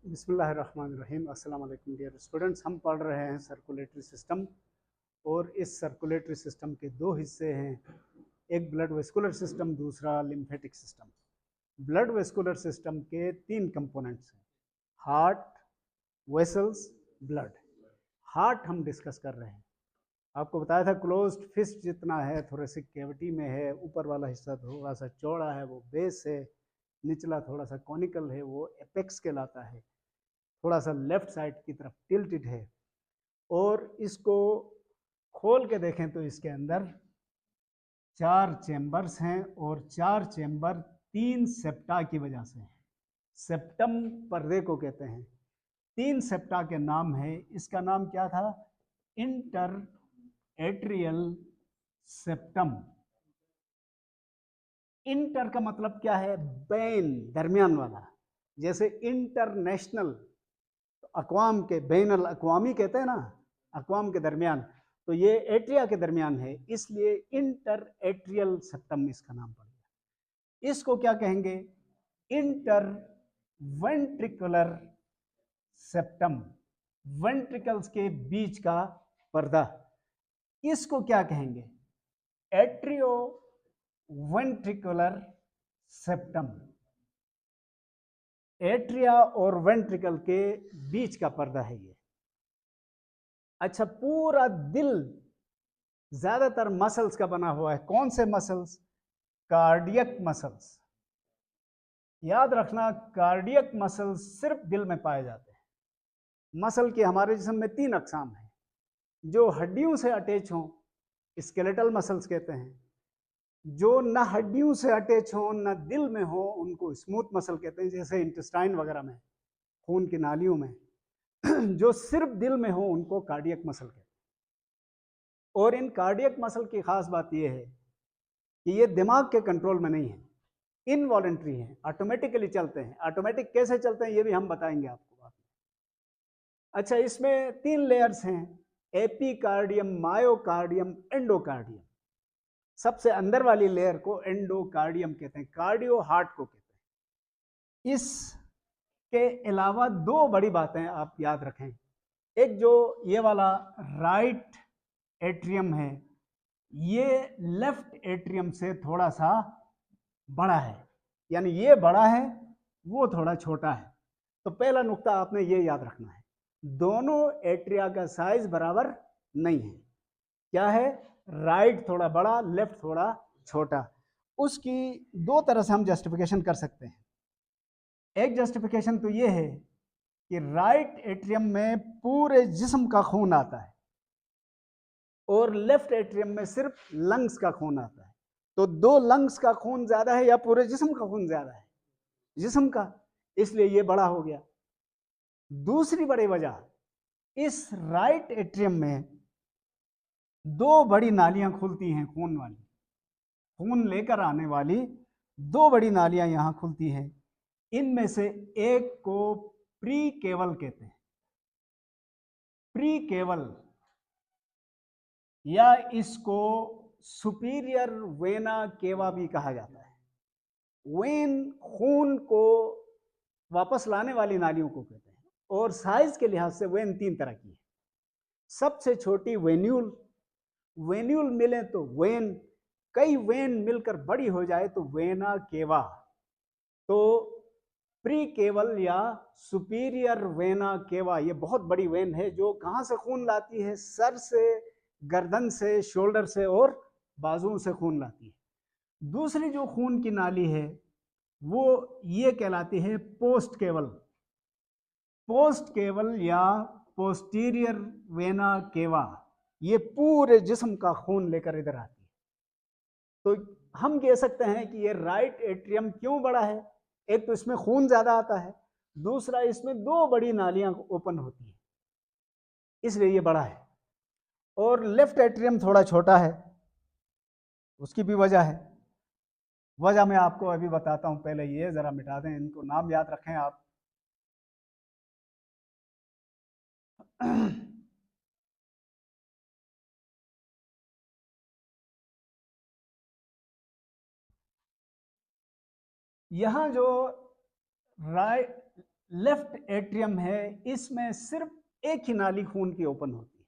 बिस्मिल्लाहिर्रहमानिर्रहीम। अस्सलाम वालेकुम डियर स्टूडेंट्स। हम पढ़ रहे हैं सर्कुलेटरी सिस्टम और इस सर्कुलेटरी सिस्टम के दो हिस्से हैं, एक ब्लड वेस्कुलर सिस्टम, दूसरा lymphatic system. Blood vascular system के तीन कंपोनेंट्स हैं, हार्ट, वेसल्स, ब्लड। हार्ट हम डिस्कस कर रहे हैं। आपको बताया था क्लोज्ड फिस्ट जितना है थोरेसिक कैविटी में है, ऊपर वाला हिस्सा थोड़ा सा चौड़ा है वो बेस है, निचला थोड़ा सा कॉनिकल है वो एपेक्स कहलाता है, थोड़ा सा लेफ्ट साइड की तरफ टिल्टेड है। और इसको खोल के देखें तो इसके अंदर चार चेम्बर्स हैं और चार चेम्बर तीन सेप्टा की वजह से हैं। सेप्टम पर्दे को कहते हैं। तीन सेप्टा के नाम है। इसका नाम क्या था? Inter atrial septum. इंटर का मतलब क्या है? बैन, दरमियान वाला। जैसे इंटरनेशनल, अक़वाम के, बैनुल अक़वामी कहते हैं ना, अक़वाम के दरमियान, तो ये एट्रिया के दरमियान है, इसलिए इंटर एट्रियल सेप्टम इसका नाम पड़ गया। इसको क्या कहेंगे? इंटर वेंट्रिकुलर सेप्टम, वेंट्रिकल्स के बीच का पर्दा। इसको क्या कहेंगे? Atrio ventricular septum. एट्रिया और वेंट्रिकल के बीच का पर्दा है ये। अच्छा, पूरा दिल ज्यादातर मसल्स का बना हुआ है। कौन से मसल्स? Cardiac muscles. याद रखना, कार्डियक मसल्स सिर्फ दिल में पाए जाते हैं। मसल की हमारे जिस्म में तीन अकसाम है। जो हड्डियों से अटैच हों, स्केलेटल मसल्स कहते हैं। जो न हड्डियों से अटैच हों न दिल में हो, उनको स्मूथ मसल कहते हैं, जैसे इंटेस्टाइन वगैरह में, खून की नालियों में। जो सिर्फ दिल में हो उनको कार्डियक मसल कहते हैं। और इन कार्डियक मसल की खास बात यह है कि ये दिमाग के कंट्रोल में नहीं है, इनवॉलेंट्री है, ऑटोमेटिकली चलते हैं। ऑटोमेटिक कैसे चलते हैं ये भी हम बताएंगे आपको बाद में। अच्छा, इसमें तीन लेयर्स हैं, एपीकार्डियम, मायोकार्डियम, एंडोकार्डियम। सबसे अंदर वाली लेयर को एंडोकार्डियम कहते हैं, कार्डियो हार्ट को कहते हैं। इसके अलावा दो बड़ी बातें आप याद रखें। एक जो ये वाला राइट एट्रियम है, ये लेफ्ट एट्रियम से थोड़ा सा बड़ा है, यानी ये बड़ा है वो थोड़ा छोटा है। तो पहला नुक्ता आपने ये याद रखना है, दोनों एट्रिया का साइज बराबर नहीं है। क्या है? राइट थोड़ा बड़ा, लेफ्ट थोड़ा छोटा। उसकी दो तरह से हम जस्टिफिकेशन कर सकते हैं। एक जस्टिफिकेशन तो ये है कि राइट एट्रियम में पूरे जिस्म का खून आता है और लेफ्ट एट्रियम में सिर्फ लंग्स का खून आता है। तो दो लंग्स का खून ज्यादा है या पूरे जिस्म का खून ज्यादा है? जिस्म का, इसलिए ये बड़ा हो गया। दूसरी बड़ी वजह, इस राइट एट्रियम में दो बड़ी नालियां खुलती हैं, खून वाली, खून लेकर आने वाली दो बड़ी नालियां यहां खुलती हैं। इनमें से एक को प्री केवल कहते हैं, प्री केवल, या इसको सुपीरियर वेना केवा भी कहा जाता है। वेन खून को वापस लाने वाली नालियों को कहते हैं। और साइज के लिहाज से वेन तीन तरह की है। सबसे छोटी वेन्यूल, वेन्यूल मिले तो वेन, कई वेन मिलकर बड़ी हो जाए तो वेना केवा। तो प्री केवल या सुपीरियर वेना केवा ये बहुत बड़ी वेन है, जो कहां से खून लाती है? सर से, गर्दन से, शोल्डर से और बाजुओं से खून लाती है। दूसरी जो खून की नाली है वो ये कहलाती है पोस्ट केवल। पोस्ट केवल या पोस्टीरियर वेना केवा, ये पूरे जिस्म का खून लेकर इधर आती है। तो हम कह सकते हैं कि ये राइट एट्रियम क्यों बड़ा है? एक तो इसमें खून ज्यादा आता है, दूसरा इसमें दो बड़ी नालियां ओपन होती हैं, इसलिए ये बड़ा है। और लेफ्ट एट्रियम थोड़ा छोटा है, उसकी भी वजह है। वजह मैं आपको अभी बताता हूं, पहले ये जरा मिटा दें, इनको नाम याद रखें आप। यहां जो राइट लेफ्ट एट्रियम है, इसमें सिर्फ एक ही नाली खून की ओपन होती है,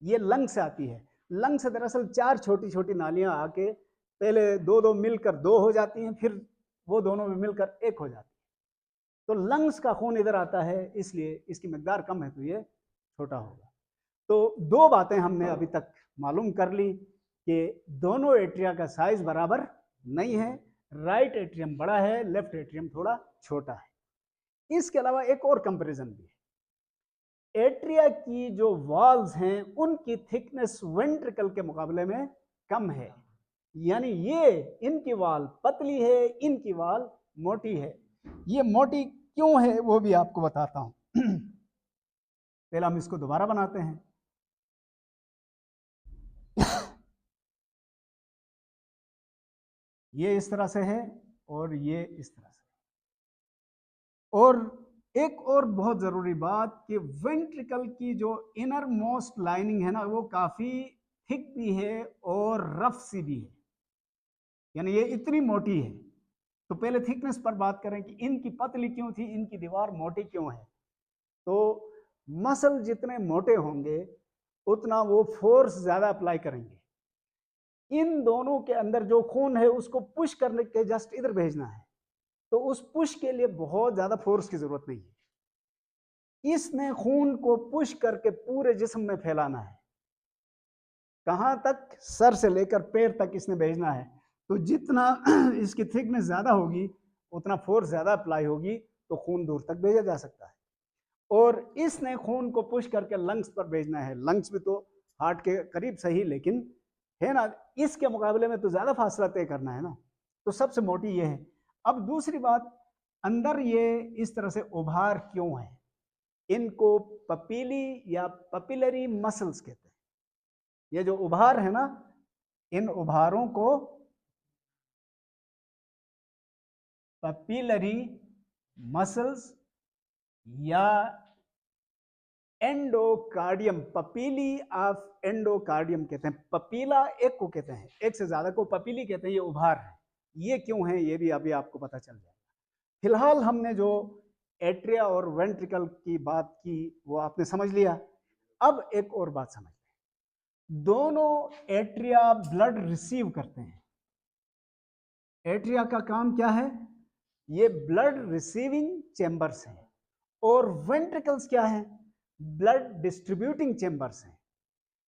ये लंग से आती है। लंग से दरअसल 4 छोटी छोटी नालियां आके पहले दो दो मिलकर 2 हो जाती हैं, फिर वो दोनों में मिलकर 1 हो जाती है। तो लंग्स का खून इधर आता है, इसलिए इसकी मकदार कम है तो ये छोटा होगा। तो 2 बातें हमने अभी तक मालूम कर ली कि दोनों एट्रिया का साइज बराबर नहीं है, राइट एट्रियम बड़ा है, लेफ्ट एट्रियम थोड़ा छोटा है। इसके अलावा एक और कंपैरिजन भी है, एट्रिया की जो वॉल्स हैं उनकी थिकनेस वेंट्रिकल के मुकाबले में कम है, यानी ये इनकी वॉल पतली है, इनकी वॉल मोटी है। ये मोटी क्यों है वो भी आपको बताता हूं। पहले हम इसको दोबारा बनाते हैं। ये इस तरह से है और ये इस तरह से। और एक और बहुत जरूरी बात कि वेंट्रिकल की जो इनर मोस्ट लाइनिंग है ना, वो काफी थिक भी है और रफ सी भी है, यानी ये इतनी मोटी है। तो पहले थिकनेस पर बात करें कि इनकी पतली क्यों थी, इनकी दीवार मोटी क्यों है। तो मसल जितने मोटे होंगे उतना वो फोर्स ज्यादा अप्लाई करेंगे। इन दोनों के अंदर जो खून है उसको पुश करने के जस्ट इधर भेजना है, तो उस पुश के लिए बहुत ज्यादा फोर्स की जरूरत नहीं है। इसने खून को पुश करके पूरे जिस्म में फैलाना है, कहां तक, सर से लेकर पैर तक इसने भेजना है। तो जितना इसकी थिकनेस ज्यादा होगी उतना फोर्स ज्यादा अप्लाई होगी, तो खून दूर तक भेजा जा सकता है। और इसने खून को पुश करके लंग्स पर भेजना है। लंग्स भी तो हार्ट के करीब सही, लेकिन है ना, इसके मुकाबले में तो ज्यादा फासला तय करना है ना, तो सबसे मोटी ये है। अब दूसरी बात, अंदर ये इस तरह से उभार क्यों है, इनको पपीली या पपिलरी मसल्स कहते हैं। ये जो उभार है ना, इन उभारों को पपिलरी मसल्स या एंडोकार्डियम, पपीली ऑफ एंडोकार्डियम कहते हैं। पपीला एक को कहते हैं, एक से ज्यादा को पपीली कहते हैं। ये उभार है, ये क्यों है ये भी अभी आपको पता चल जाएगा। फिलहाल हमने जो एट्रिया और वेंट्रिकल की बात की वो आपने समझ लिया। अब एक और बात समझ लें, दोनों एट्रिया ब्लड रिसीव करते हैं। एट्रिया का काम क्या है, ये ब्लड रिसीविंग चेंबर्स हैं, और वेंट्रिकल्स क्या है, ब्लड डिस्ट्रीब्यूटिंग चेंबर्स हैं।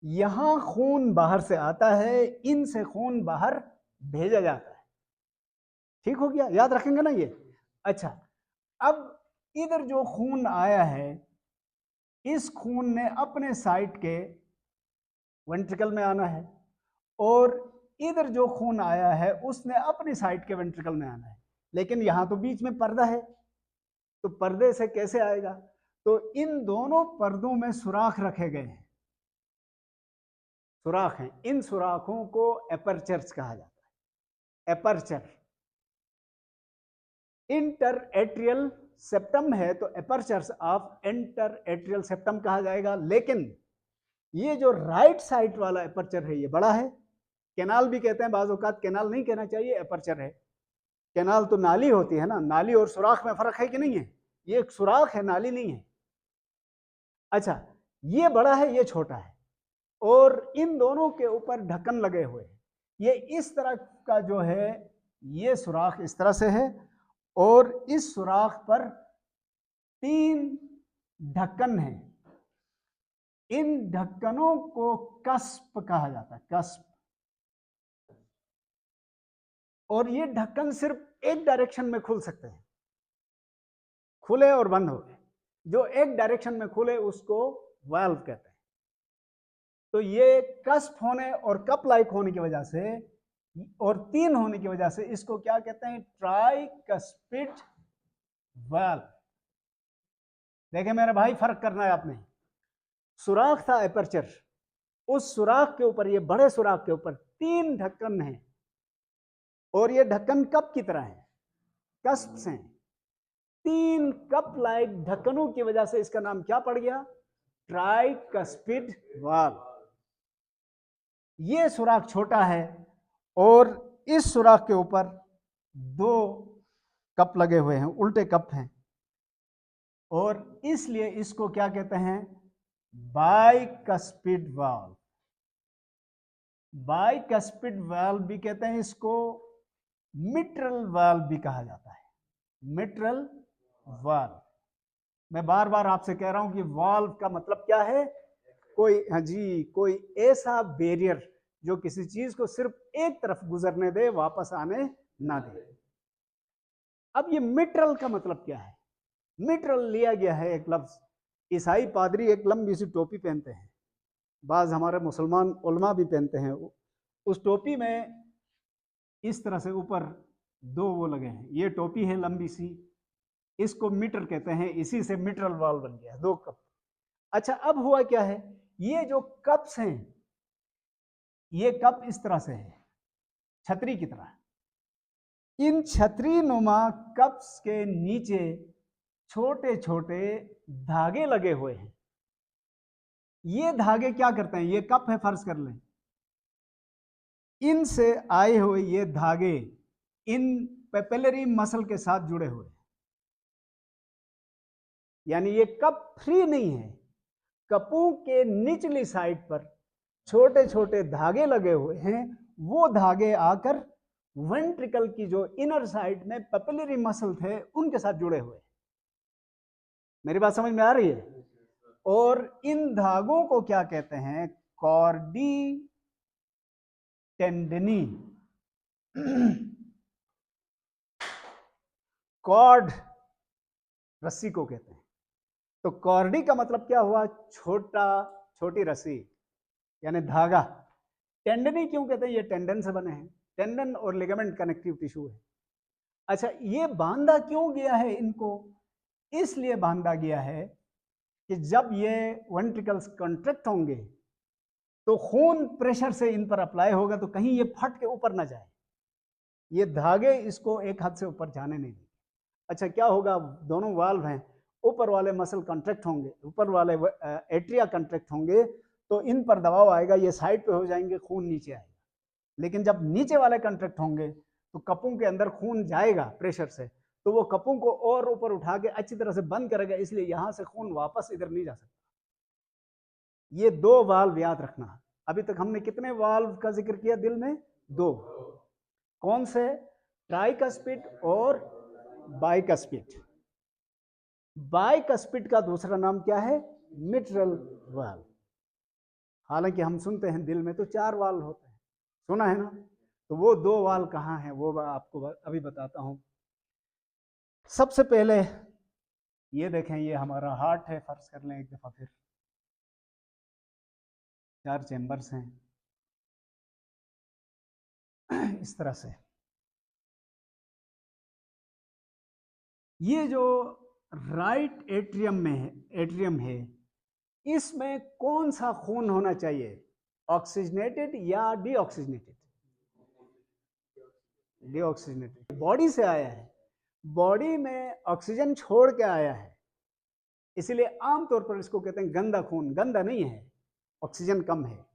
यहां खून बाहर से आता है, इनसे खून बाहर भेजा जाता है। ठीक हो गया, याद रखेंगे ना ये। अच्छा, अब इधर जो खून आया है, इस खून ने अपने साइड के वेंट्रिकल में आना है, और इधर जो खून आया है उसने अपनी साइड के वेंट्रिकल में आना है। लेकिन यहां तो बीच में पर्दा है, तो पर्दे से कैसे आएगा, तो इन दोनों पर्दों में सुराख रखे गए हैं, सुराख हैं। इन सुराखों को एपर्चर्स कहा जाता है। एपर्चर, इंटर एट्रियल सेप्टम है तो apertures of inter atrial septum कहा जाएगा। लेकिन ये जो राइट साइड वाला एपर्चर है ये बड़ा है, कैनाल भी कहते हैं, बाज़ औक़ात कैनाल नहीं कहना चाहिए, एपर्चर है। कैनाल तो नाली होती है ना, नाली और सुराख में फर्क है कि नहीं है, ये एक सुराख है, नाली नहीं है। अच्छा, ये बड़ा है ये छोटा है, और इन दोनों के ऊपर ढक्कन लगे हुए हैं। ये इस तरह का जो है, ये सुराख इस तरह से है, और इस सुराख पर 3 ढक्कन हैं। इन ढक्कनों को कस्प कहा जाता है, कस्प। और ये ढक्कन सिर्फ एक डायरेक्शन में खुल सकते हैं, खुले और बंद हो गए। जो एक डायरेक्शन में खुले उसको वाल्व कहते हैं। तो ये कस्प होने और कप लाइक होने की वजह से, और 3 होने की वजह से इसको क्या कहते हैं, ट्राइकस्पिड वाल्व। देखे मेरे भाई, फर्क करना है आपने। सुराख था एपर्चर, उस सुराख के ऊपर, ये बड़े सुराख के ऊपर 3 ढक्कन हैं, और ये ढक्कन कप की तरह है, कस्प हैं। 3 कप लाइक ढक्कनों की वजह से इसका नाम क्या पड़ गया, ट्राइकस्पिड वाल्व। ये सुराख छोटा है, और इस सुराख के ऊपर 2 कप लगे हुए हैं, उल्टे कप हैं। और इसलिए इसको क्या कहते हैं, बाइकस्पिड वाल्व। बाइकस्पिड वाल्व भी कहते हैं इसको, मिट्रल वाल्व भी कहा जाता है, मिट्रल वाल्व। मैं बार बार आपसे कह रहा हूं कि वाल्व का मतलब क्या है, कोई, हाँ जी, कोई ऐसा बैरियर जो किसी चीज को सिर्फ एक तरफ गुजरने दे, वापस आने ना दे। अब ये मिट्रल का मतलब क्या है? मिट्रल लिया गया है एक लफ्ज, ईसाई पादरी एक लंबी सी टोपी पहनते हैं, बाज हमारे मुसलमान उलमा भी पहनते हैं। उस टोपी में इस तरह से ऊपर दो वो लगे हैं, ये टोपी है लंबी सी, इसको मीटर कहते हैं, इसी से मिट्रल वाल्व बन गया, दो कप। अच्छा, अब हुआ क्या है, ये जो कप्स हैं, ये कप इस तरह से है, छतरी की तरह। इन छतरी नुमा कप्स के नीचे छोटे छोटे धागे लगे हुए हैं। ये धागे क्या करते हैं, ये कप है फर्ज कर लें, इनसे आए हुए ये धागे इन पेपिलरी मसल के साथ जुड़े हुए हैं। यानी ये कप फ्री नहीं है, कपों के निचली साइड पर छोटे छोटे धागे लगे हुए हैं, वो धागे आकर वेंट्रिकल की जो इनर साइड में पेपिलरी मसल थे उनके साथ जुड़े हुए। मेरी बात समझ में आ रही है? और इन धागों को क्या कहते हैं, कॉर्डी टेंडनी। कॉर्ड रस्सी को कहते हैं। तो कॉर्डी का मतलब क्या हुआ, छोटा, छोटी रस्सी यानी धागा। टेंडनी क्यों कहते हैं, ये टेंडन से बने हैं, टेंडन और लिगामेंट कनेक्टिव टिश्यू है। अच्छा, ये बांधा क्यों गया है इनको, इसलिए बांधा गया है कि जब ये वेंट्रिकल्स कॉन्ट्रैक्ट होंगे तो खून प्रेशर से इन पर अप्लाई होगा, तो कहीं ये फट के ऊपर ना जाए, ये धागे इसको एक हद से ऊपर जाने नहीं देंगे। अच्छा, क्या होगा, दोनों वाल्व हैं, ऊपर वाले मसल कॉन्ट्रैक्ट होंगे, ऊपर वाले एट्रिया कॉन्ट्रैक्ट होंगे, तो इन पर दबाव आएगा, ये साइड पे हो जाएंगे, खून नीचे आएगा। लेकिन जब नीचे वाले कॉन्ट्रैक्ट होंगे तो कपों के अंदर खून जाएगा प्रेशर से, तो वो कपों को और ऊपर उठा के अच्छी तरह से बंद करेगा, इसलिए यहां से खून वापस इधर नहीं जा सकता। ये दो वाल्व याद रखना। अभी तक हमने कितने वाल्व का जिक्र किया दिल में, दो। कौन से, ट्राइकस्पिड और बाइकस्पिड। बाइकस्पिड का दूसरा नाम क्या है, मिट्रल वाल्व। हालांकि हम सुनते हैं दिल में तो 4 वाल्व होते हैं, सुना है ना, तो वो 2 वाल्व कहाँ हैं वो आपको अभी बताता हूं। सबसे पहले ये देखें, ये हमारा हार्ट है, फर्ज कर लें एक दफा फिर, 4 चैम्बर्स हैं इस तरह से। ये जो राइट एट्रियम है, इसमें कौन सा खून होना चाहिए, ऑक्सीजनेटेड या डीऑक्सीजनेटेड? डीऑक्सीजनेटेड। बॉडी से आया है, बॉडी में ऑक्सीजन छोड़ के आया है, इसलिए आमतौर पर इसको कहते हैं गंदा खून। गंदा नहीं है, ऑक्सीजन कम है।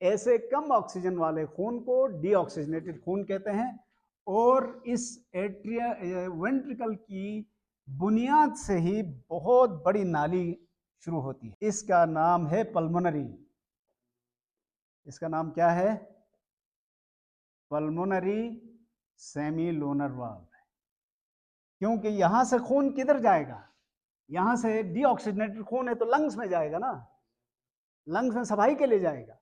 ऐसे कम ऑक्सीजन वाले खून को डीऑक्सीजनेटेड खून कहते हैं। और इस वेंट्रिकल की बुनियाद से ही बहुत बड़ी नाली शुरू होती है, इसका नाम है पल्मोनरी। इसका नाम क्या है, पल्मोनरी सेमीलूनर वाल्व। क्योंकि यहां से खून किधर जाएगा, यहां से डीऑक्सीजनेटेड खून है तो लंग्स में जाएगा ना, लंग्स में सफाई के लिए जाएगा,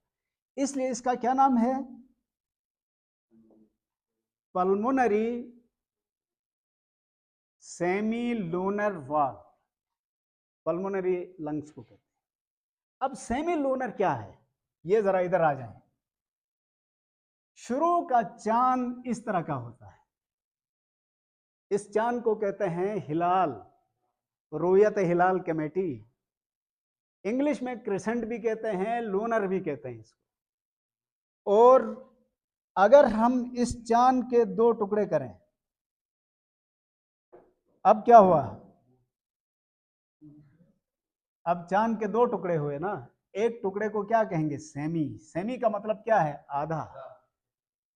इसलिए इसका क्या नाम है, pulmonary semilunar valve. Pulmonary lungs को कहते हैं। अब सेमीलूनर क्या है, ये जरा इधर आ जाए। शुरू का चांद इस तरह का होता है, इस चांद को कहते हैं हिलाल, रोयत हिलाल कमेटी। इंग्लिश में क्रिसेंट भी कहते हैं, लूनर भी कहते हैं इसको। और अगर हम इस चांद के 2 टुकड़े करें, अब क्या हुआ, अब चांद के 2 टुकड़े हुए ना, एक टुकड़े को क्या कहेंगे, सेमी। सेमी का मतलब क्या है, आधा।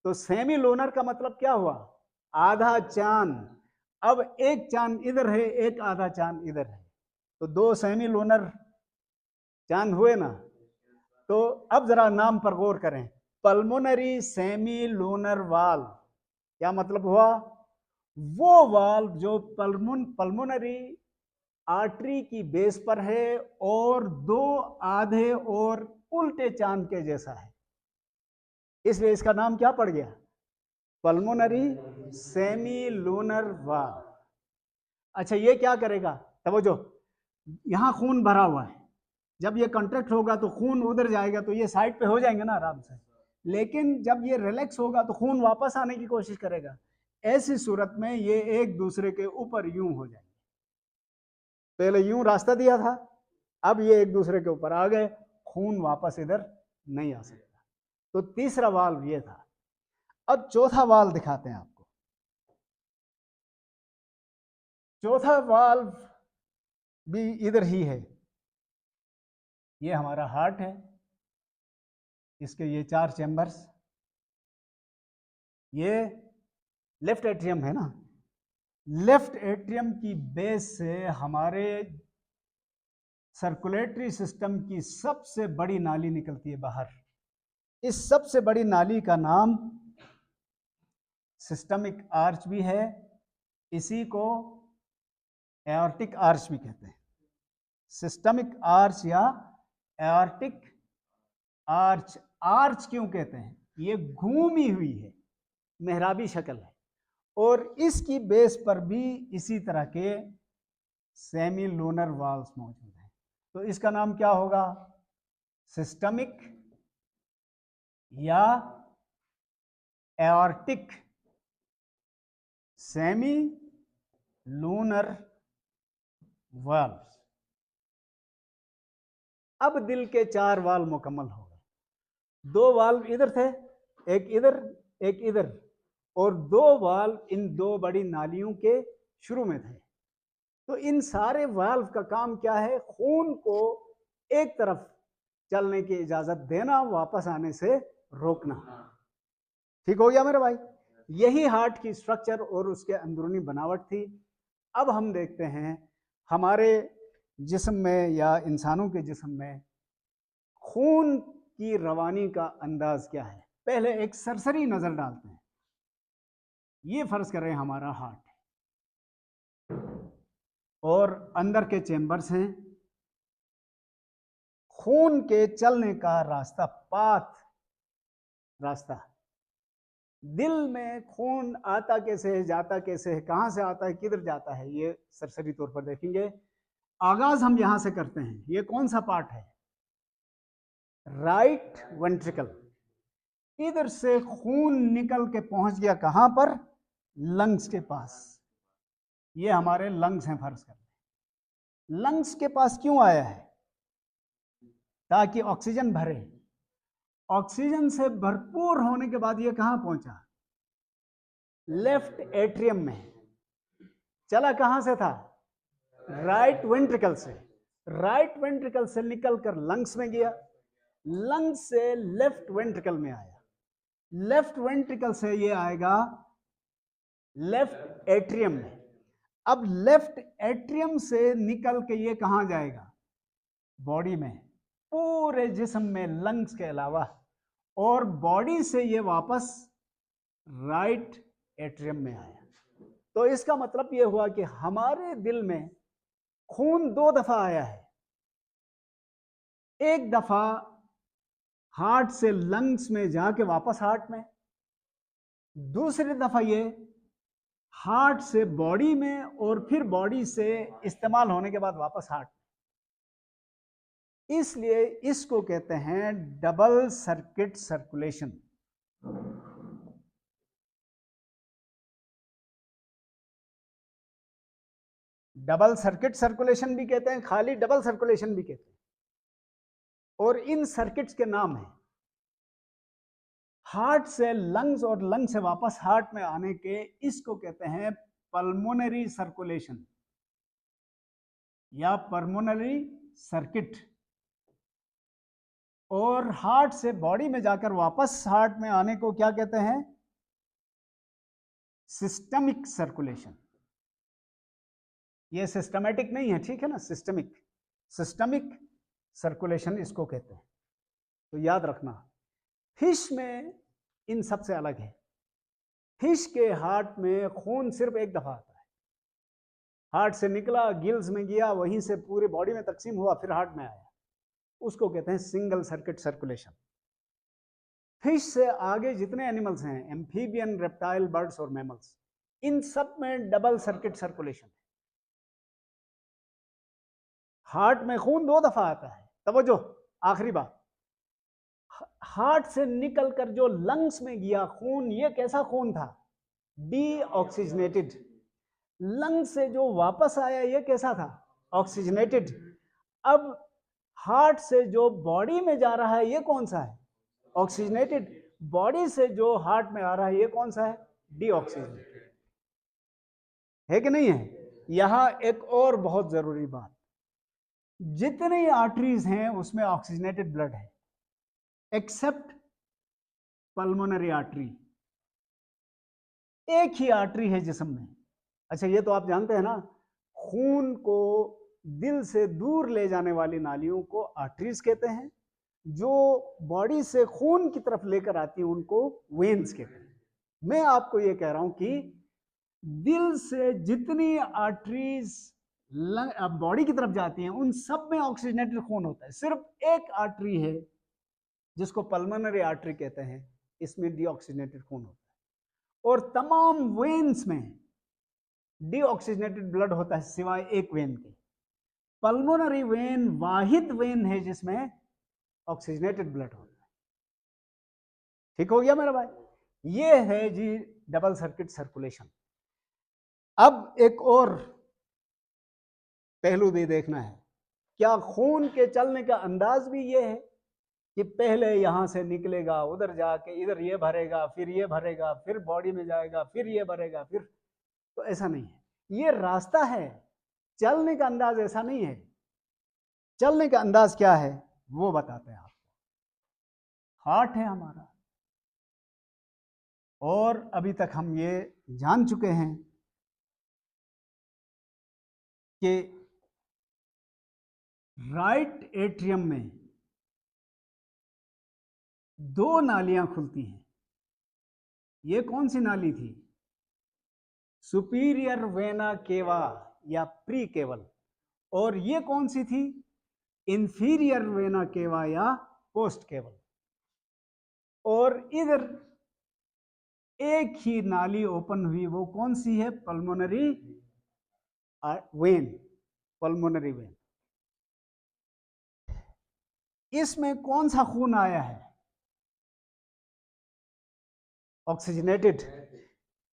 तो सेमी लूनर का मतलब क्या हुआ, आधा चांद। अब एक चांद इधर है, एक आधा चांद इधर है, तो 2 सेमी लूनर चांद हुए ना। तो अब जरा नाम पर गौर करें, पल्मोनरी सेमी लूनर वाल्व, क्या मतलब हुआ? वो वाल्व जो पल्मोनरी आर्टरी की बेस पर है और 2 आधे और उल्टे चांद के जैसा है, इसलिए इसका नाम क्या पड़ गया? Pulmonary semi lunar valve. अच्छा, ये क्या करेगा? समझो, यहां खून भरा हुआ है, जब ये कॉन्ट्रैक्ट होगा तो खून उधर जाएगा, तो ये साइड पे हो जाएंगे ना आराम से, लेकिन जब ये रिलैक्स होगा तो खून वापस आने की कोशिश करेगा। ऐसी सूरत में ये एक दूसरे के ऊपर यूं हो जाएंगे। पहले यूं रास्ता दिया था, अब ये एक दूसरे के ऊपर आ गए, खून वापस इधर नहीं आ सकता। तो तीसरा वाल्व ये था। अब चौथा वाल्व दिखाते हैं आपको। चौथा वाल्व भी इधर ही है। ये हमारा हार्ट है, इसके ये 4 चैम्बर्स, ये लेफ्ट एट्रियम है ना। लेफ्ट एट्रियम की बेस से हमारे सर्कुलेटरी सिस्टम की सबसे बड़ी नाली निकलती है बाहर। इस सबसे बड़ी नाली का नाम सिस्टमिक आर्च भी है, इसी को एओर्टिक आर्च भी कहते हैं। सिस्टमिक आर्च या एओर्टिक आर्च। आर्च क्यों कहते हैं? ये घूमी हुई है, मेहराबी शक्ल है, और इसकी बेस पर भी इसी तरह के सेमी लूनर वाल्व्स मौजूद हैं। तो इसका नाम क्या होगा? सिस्टमिक या एओर्टिक सेमी लूनर वाल्व। अब दिल के 4 वाल्व मुकम्मल हो गए। 2 वाल्व इधर थे, एक इधर एक इधर, और 2 वाल्व इन 2 बड़ी नालियों के शुरू में थे। तो इन सारे वाल्व का काम क्या है? खून को एक तरफ चलने की इजाजत देना, वापस आने से रोकना। ठीक हो गया मेरे भाई? यही हार्ट की स्ट्रक्चर और उसके अंदरूनी बनावट थी। अब हम देखते हैं हमारे जिस्म में या इंसानों के जिस्म में खून की रवानी का अंदाज क्या है। पहले एक सरसरी नजर डालते हैं। ये फर्ज करें हमारा हार्ट है और अंदर के चेंबर्स हैं। खून के चलने का रास्ता, पाथ, रास्ता, दिल में खून आता कैसे है, जाता कैसे है, कहां से आता है, किधर जाता है, ये सरसरी तौर पर देखेंगे। आगाज हम यहां से करते हैं। ये कौन सा पार्ट है? Right ventricle. इधर से खून निकल के पहुंच गया कहां पर? लंग्स के पास। ये हमारे लंग्स हैं, फर्ज कर। लंग्स के पास क्यों आया है? ताकि ऑक्सीजन भरे। ऑक्सीजन से भरपूर होने के बाद ये कहां पहुंचा? लेफ्ट एट्रियम में। चला कहां से था? राइट वेंट्रिकल से। राइट वेंट्रिकल से निकलकर लंग्स में गया, लंग्स से लेफ्ट वेंट्रिकल में आया, लेफ्ट वेंट्रिकल से ये आएगा लेफ्ट एट्रियम में। अब लेफ्ट एट्रियम से निकल के ये कहां जाएगा? बॉडी में, पूरे जिस्म में, लंग्स के अलावा, और बॉडी से ये वापस राइट एट्रियम में आया। तो इसका मतलब ये हुआ कि हमारे दिल में खून 2 दफा आया है। एक दफा हार्ट से लंग्स में जाके वापस हार्ट में, दूसरी दफा ये हार्ट से बॉडी में, और फिर बॉडी से इस्तेमाल होने के बाद वापस हार्ट में। इसलिए इसको कहते हैं double circuit circulation. Double circuit circulation भी कहते हैं, खाली डबल सर्कुलेशन भी कहते हैं। और इन सर्किट्स के नाम हैं, हार्ट से लंग्स और लंग से वापस हार्ट में आने के, इसको कहते हैं पल्मोनरी सर्कुलेशन या पल्मोनरी सर्किट। और हार्ट से बॉडी में जाकर वापस हार्ट में आने को क्या कहते हैं? Systemic circulation. ये सिस्टमेटिक नहीं है, ठीक है ना, सिस्टमिक, सिस्टमिक सर्कुलेशन इसको कहते हैं। तो याद रखना, फिश में इन सबसे अलग है। फिश के हार्ट में खून सिर्फ एक दफा आता है, हार्ट से निकला, गिल्स में गया, वहीं से पूरी बॉडी में तकसीम हुआ, फिर हार्ट में आया, उसको कहते हैं सिंगल सर्किट सर्कुलेशन। फिश से आगे जितने एनिमल्स हैं, एम्फीबियन, रेप्टाइल, बर्ड्स और मैमल्स, इन सब में डबल सर्किट सर्कुलेशन है। हार्ट में खून 2 दफा आता है। तवज्जो, आखिरी बात, हार्ट से निकलकर जो लंग्स में गया खून, ये कैसा खून था? डीऑक्सीजनेटेड। लंग्स से जो वापस आया, ये कैसा था? ऑक्सीजनेटेड। अब हार्ट से जो बॉडी में जा रहा है, ये कौन सा है? ऑक्सीजनेटेड। बॉडी से जो हार्ट में आ रहा है, ये कौन सा है? डीऑक्सीजनेटेड। है कि नहीं है? यहां एक और बहुत जरूरी बात, जितनी आर्टरीज हैं उसमें ऑक्सीजनेटेड ब्लड है, एक्सेप्ट पल्मोनरी आर्टरी। एक ही आर्टरी है जिस्म में। अच्छा, ये तो आप जानते हैं ना, खून को दिल से दूर ले जाने वाली नालियों को आर्टरीज कहते हैं, जो बॉडी से खून की तरफ लेकर आती है उनको वेन्स कहते हैं। मैं आपको ये कह रहा हूं कि दिल से जितनी आर्टरीज बॉडी की तरफ जाती हैं, उन सब में ऑक्सीजनेटेड खून होता है। सिर्फ एक आर्टरी है जिसको पल्मोनरी आर्टरी कहते हैं, इसमें डीऑक्सीजनेटेड खून होता है। और तमाम वेन्स में डीऑक्सीजनेटेड ब्लड होता है सिवाय एक वेन के। पल्मोनरी वेन वाहिद वेन है जिसमें ऑक्सीजनेटेड ब्लड होता है। ठीक हो गया मेरा भाई? ये है जी डबल सर्किट सर्कुलेशन। अब एक और पहलू भी देखना है, क्या खून के चलने का अंदाज भी ये है कि पहले यहां से निकलेगा, उधर जाके इधर ये भरेगा, फिर ये भरेगा, फिर बॉडी में जाएगा, फिर ये भरेगा, फिर? तो ऐसा नहीं है, ये रास्ता है। चलने का अंदाज ऐसा नहीं है। चलने का अंदाज क्या है वो बताते हैं आपको। हार्ट है हमारा, और अभी तक हम ये जान चुके हैं कि राइट एट्रियम में 2 नालियां खुलती हैं। ये कौन सी नाली थी? सुपीरियर वेना केवा या प्री केवल। और ये कौन सी थी? इंफीरियर वेना केवा या पोस्ट केवल। और इधर एक ही नाली ओपन हुई, वो कौन सी है? Pulmonary vein, pulmonary vein. इसमें कौन सा खून आया है? ऑक्सीजनेटेड।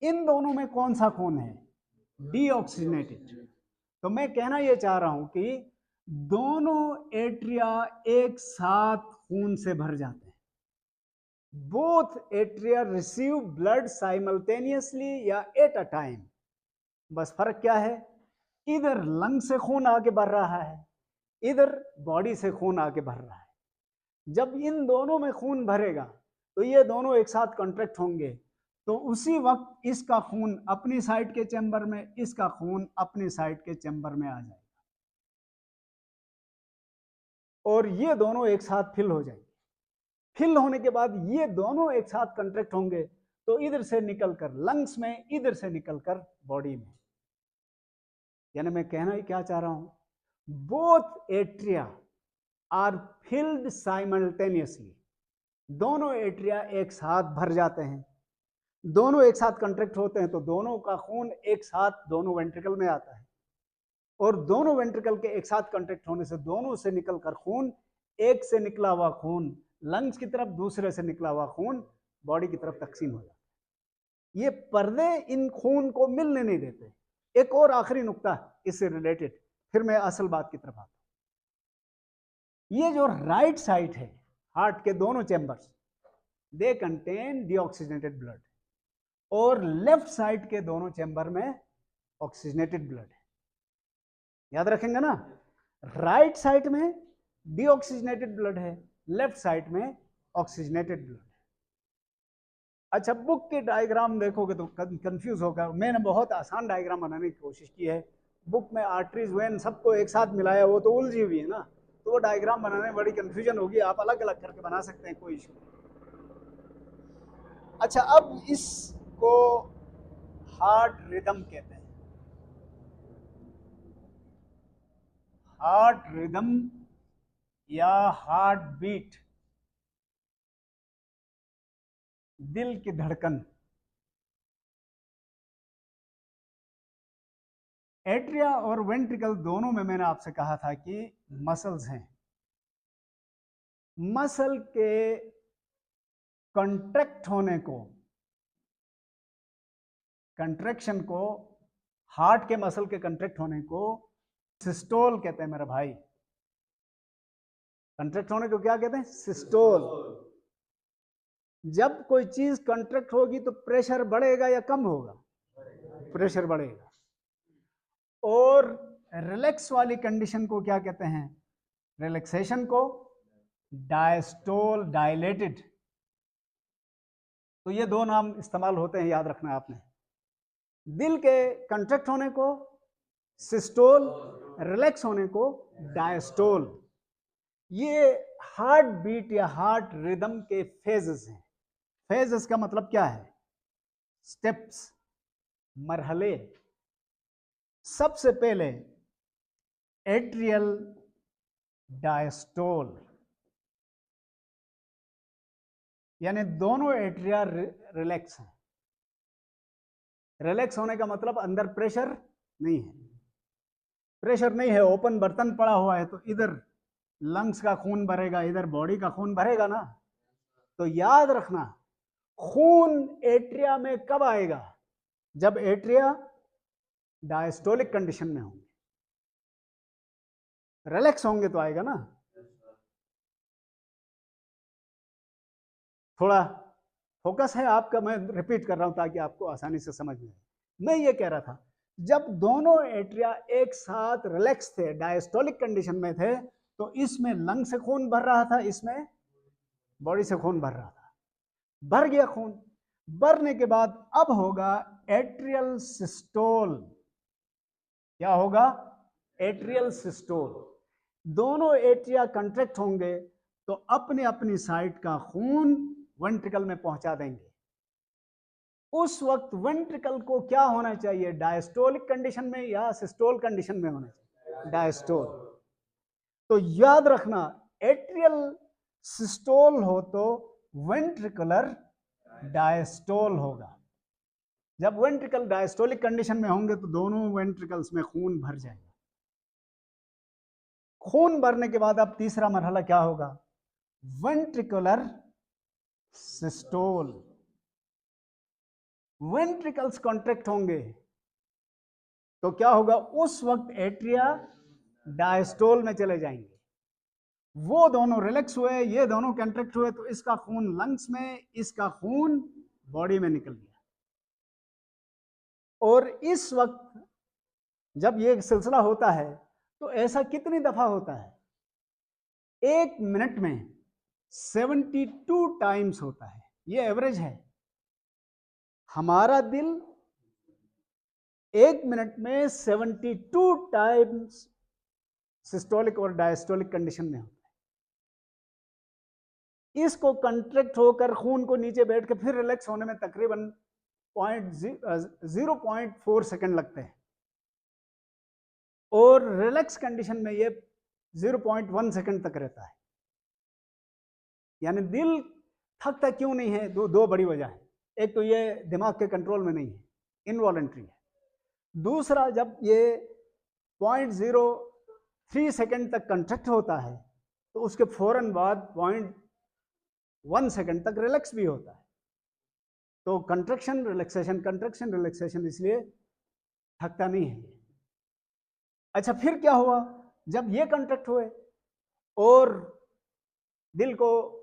इन दोनों में कौन सा खून है? डीऑक्सीजनेटेड। तो मैं कहना यह चाह रहा हूं कि दोनों एट्रिया एक साथ खून से भर जाते हैं। Both atria receive blood simultaneously या एट अ टाइम। बस फर्क क्या है? इधर लंग से खून आगे बढ़ रहा है, इधर बॉडी से खून आगे बढ़ रहा है। जब इन दोनों में खून भरेगा तो ये दोनों एक साथ कॉन्ट्रैक्ट होंगे, तो उसी वक्त इसका खून अपनी साइड के चैम्बर में, इसका खून अपनी साइड के चैम्बर में आ जाएगा, और ये दोनों एक साथ फिल हो जाएंगे। फिल होने के बाद ये दोनों एक साथ कॉन्ट्रैक्ट होंगे, तो इधर से निकलकर लंग्स में, इधर से निकलकर बॉडी में। यानी मैं कहना ही क्या चाह रहा हूं, both atria are filled simultaneously. दोनों एट्रिया एक साथ भर जाते हैं, दोनों एक साथ कॉन्ट्रैक्ट होते हैं, तो दोनों का खून एक साथ दोनों वेंट्रिकल में आता है, और दोनों वेंट्रिकल के एक साथ कॉन्ट्रैक्ट होने से दोनों से निकलकर खून, एक से निकला हुआ खून लंग्स की तरफ, दूसरे से निकला हुआ खून बॉडी की तरफ तकसीम हो जाता है। ये पर्दे इन खून को मिलने नहीं देते। एक और आखिरी नुक्ता इससे रिलेटेड, फिर मैं असल बात की तरफ आता हूं। ये जो राइट साइड है हार्ट के दोनों chambers, they contain deoxygenated blood, और लेफ्ट साइड के दोनों चैम्बर में ऑक्सीजनेटेड ब्लड है। याद रखेंगे ना, राइट साइड में डीऑक्सीजनेटेड ब्लड है, लेफ्ट साइड में ऑक्सीजनेटेड ब्लड है। अच्छा, बुक के डायग्राम देखोगे तो कंफ्यूज होगा। मैंने बहुत आसान डायग्राम बनाने की कोशिश की है, बुक में आर्टरीज वेन सबको एक साथ मिलाया, वो तो उलझी हुई है ना, तो वो डायग्राम बनाने में बड़ी कंफ्यूजन होगी। आप अलग अलग करके बना सकते हैं, कोई इशू नहीं। अच्छा, अब इसको हार्ट रिदम कहते हैं। हार्ट रिदम या हार्ट बीट, दिल की धड़कन। एट्रिया और वेंट्रिकल दोनों में मैंने आपसे कहा था कि मसल्स हैं। मसल के कंट्रैक्ट होने को, कंट्रैक्शन को, हार्ट के मसल के कंट्रैक्ट होने को सिस्टोल कहते हैं मेरा भाई। कंट्रैक्ट होने को क्या कहते हैं? सिस्टोल। जब कोई चीज कंट्रैक्ट होगी तो प्रेशर बढ़ेगा या कम होगा? प्रेशर बढ़ेगा। और रिलैक्स वाली कंडीशन को क्या कहते हैं? रिलैक्सेशन को डायस्टोल, डायलेटेड। तो ये दो नाम इस्तेमाल होते हैं, याद रखना आपने। दिल के कंट्रैक्ट होने को सिस्टोल, रिलैक्स होने को डायस्टोल। ये हार्ट बीट या हार्ट रिदम के फेजेस हैं। फेजेस का मतलब क्या है? स्टेप्स, मरहले। सबसे पहले एट्रियल डायस्टोल, यानी दोनों एट्रिया रिलैक्स हैं। रिलैक्स होने का मतलब अंदर प्रेशर नहीं है। प्रेशर नहीं है, ओपन बर्तन पड़ा हुआ है, तो इधर लंग्स का खून भरेगा, इधर बॉडी का खून भरेगा ना। तो याद रखना, खून एट्रिया में कब आएगा? जब एट्रिया डायस्टोलिक कंडीशन में होंगे। रिलैक्स होंगे तो आएगा ना। थोड़ा फोकस है आपका, मैं रिपीट कर रहा हूं ताकि आपको आसानी से समझ में आए। मैं ये कह रहा था, जब दोनों एट्रिया एक साथ रिलैक्स थे, डायस्टोलिक कंडीशन में थे, तो इसमें लंग से खून भर रहा था, इसमें बॉडी से खून भर रहा था। भर गया खून। भरने के बाद अब होगा एट्रियल सिस्टोल। क्या होगा? Atrial systole. दोनों एट्रिया कंट्रैक्ट होंगे तो अपने अपनी साइड का खून वेंट्रिकल में पहुंचा देंगे। उस वक्त वेंट्रिकल को क्या होना चाहिए? डायस्टोलिक कंडीशन में या सिस्टोल कंडीशन में होना चाहिए? डायस्टोल। तो याद रखना, एट्रियल सिस्टोल हो तो वेंट्रिकुलर डायस्टोल होगा। जब वेंट्रिकल डायस्टोलिक कंडीशन में होंगे तो दोनों वेंट्रिकल्स में खून भर जाएगा। खून भरने के बाद अब तीसरा मरहला क्या होगा? Ventricular systole. वेंट्रिकल्स कॉन्ट्रैक्ट होंगे तो क्या होगा? उस वक्त एट्रिया डायस्टोल में चले जाएंगे। वो दोनों रिलैक्स हुए, ये दोनों कॉन्ट्रैक्ट हुए, तो इसका खून लंग्स में, इसका खून बॉडी में निकल गया। और इस वक्त जब ये सिलसिला होता है तो ऐसा कितनी दफा होता है? 1 मिनट में 72 टाइम्स होता है। ये एवरेज है। हमारा दिल 1 मिनट में 72 टाइम्स सिस्टोलिक और डायस्टोलिक कंडीशन में होता है। इसको कंट्रैक्ट होकर खून को नीचे बैठ के फिर रिलैक्स होने में तकरीबन 0.4 सेकंड लगते हैं, और रिलैक्स कंडीशन में ये 0.1 सेकंड तक रहता है। यानी दिल थकता क्यों नहीं है? दो बड़ी वजह है। एक तो ये दिमाग के कंट्रोल में नहीं है, इनवॉलेंट्री है। दूसरा, जब ये 0.03 सेकंड तक कंट्रैक्ट होता है तो उसके फौरन बाद 0.1 सेकंड तक रिलैक्स भी होता है। तो कंट्रैक्शन रिलैक्सेशन, कंट्रैक्शन रिलैक्सेशन, इसलिए थकता नहीं है। अच्छा, फिर क्या हुआ? जब ये कंट्रैक्ट हुए और दिल को,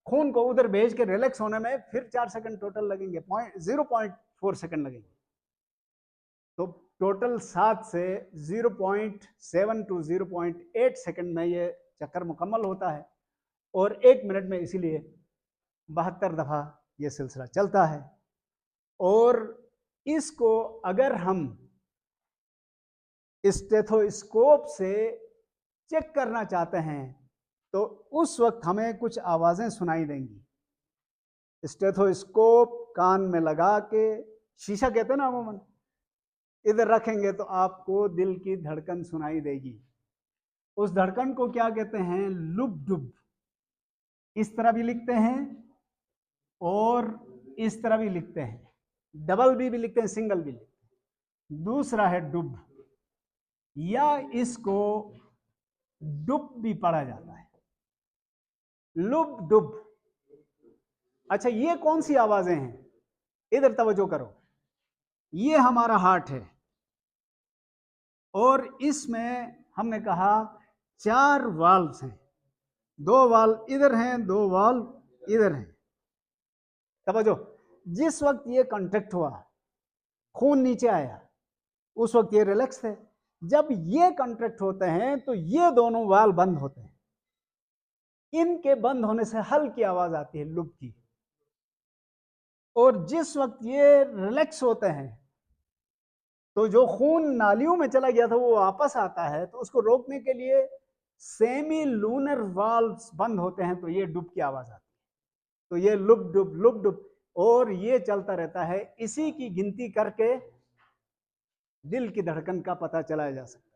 खून को उधर भेज के रिलैक्स होने में फिर 4 सेकंड टोटल लगेंगे, 0.4 सेकंड लगेंगे। तो टोटल 7 से 0.7 टू 0.8 सेकंड में ये चक्कर मुकम्मल होता है, और 1 मिनट में इसीलिए 72 दफा ये सिलसिला चलता है। और इसको अगर हम स्टेथोस्कोप से चेक करना चाहते हैं तो उस वक्त हमें कुछ आवाजें सुनाई देंगी। स्टेथोस्कोप कान में लगा के, शीशा कहते हैं ना अमूमन, इधर रखेंगे तो आपको दिल की धड़कन सुनाई देगी। उस धड़कन को क्या कहते हैं? लुब डुब। इस तरह भी लिखते हैं और इस तरह भी लिखते हैं, डबल भी लिखते हैं, सिंगल भी लिखते हैं। दूसरा है डुब, या इसको डुब भी पढ़ा जाता है, लुब डुब। अच्छा, ये कौन सी आवाजें हैं? इधर तवज्जो करो। ये हमारा हार्ट है और इसमें हमने कहा 4 वाल्व्स हैं, 2 वाल्व इधर हैं, 2 वाल्व इधर हैं। तवज्जो, जिस वक्त ये कॉन्ट्रैक्ट हुआ, खून नीचे आया, उस वक्त ये रिलैक्स थे। जब ये कॉन्ट्रैक्ट होते हैं तो ये दोनों वाल्व बंद होते हैं। इनके बंद होने से हल्की आवाज आती है लुब की। और जिस वक्त ये रिलैक्स होते हैं तो जो खून नालियों में चला गया था वो वापस आता है, तो उसको रोकने के लिए सेमी लूनर वाल्व्स बंद होते हैं, तो ये डुब की आवाज आती है। तो ये लुब डुब, और ये चलता रहता है। इसी की गिनती करके दिल की धड़कन का पता चलाया जा सकता है।